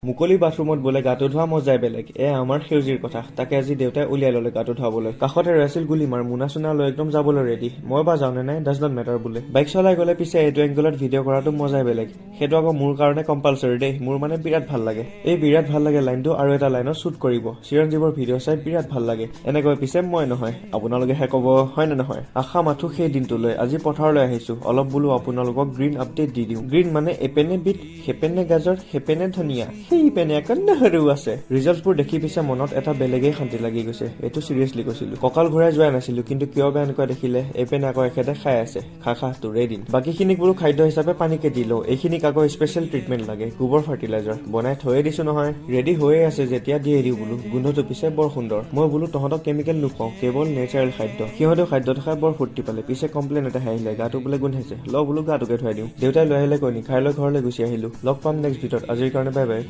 মুকলি বাথৰুমত বোলে গাটো ধোৱা মজাই বেলেগ। আমাৰ সেউজীৰ কথা। তাকে আজি দেউতাই উলিয়াই ললে গাটো ধুৱাবলৈ। কাষতে ৰৈছিল গুলিমাৰ মোনা চোনা লৈ একদম যাবলৈ ৰেডি। মই বা যাওঁনে নাই ডাজ নট মেটাৰ বোলে। বাইক চলাই গলে পিছে এইটো এংগলত ভিডিঅ' কৰাটো মজাই বেলেগ। সেইটো আকৌ মোৰ কাৰণে কম্পালচৰি দেই। মোৰ মানে বিৰাট ভাল লাগে। এই বিৰাট ভাল লাগে লাইনটো আৰু এটা লাইনত শ্বুট কৰিব। চিৰঞ্জীৱৰ ভিডিঅ' চাই বিৰাট ভাল লাগে। এনেকৈ পিছে মই নহয়, আপোনালোকেহে ক'ব হয় নে নহয়। আশা মাথো সেই দিনটোলৈ। আজি পথাৰলৈ আহিছো। অলপ বোলো আপোনালোকক গ্ৰীণ আপডেট দি দিওঁ। গ্ৰীণ মানে এপেনে বিট, সেপেনে গাজৰ, সেপেনে ধনিয়া, সেই পেনে এখন নহৰু আছে। ৰিজাল্টবোৰ দেখি পিছে মনত এটা বেলেগেই শান্তি লাগি গৈছে। এইটো চিৰিয়াছলি কৈছিলো। কঁকাল ঘূৰাই যোৱা নাছিলো, কিন্তু কিয় বা এনেকুৱা দেখিলে এপেনে আকৌ এখেতে খাই আছে। খা তোৰে দিন। বাকীখিনিক বোলো খাদ্য হিচাপে পানীকে দি লওঁ। এইখিনিক আকৌ স্পেচিয়েল ট্ৰিটমেণ্ট লাগে। গোবৰ ফাৰ্টিলাইজাৰ বনাই থৈয়ে দিছো নহয়। ৰেডি হৈয়ে আছে, যেতিয়া দিয়ে দিওঁ বোলো। গোন্ধটো পিছে বৰ সুন্দৰ। মই বোলো তহঁতক কেমিকেল নোখোৱাওঁ, কেৱল নেচাৰেল খাদ্য। সিহঁতেও খাদ্যটো খাই বৰ ফূৰ্তি পালে। পিছে কমপ্লেইন এটা আহিলে, গাটো বোলে গোন্ধাইছে। ল বোলো গাটোকে ধুৱাই দিওঁ। দেউতাই লৈ আহিলে কইনী, খাই লৈ ঘৰলৈ গুচি আহিলো। লগ পাম নেক্সট ভিডিঅ'ত। আজিৰ কাৰণে বাই বাই।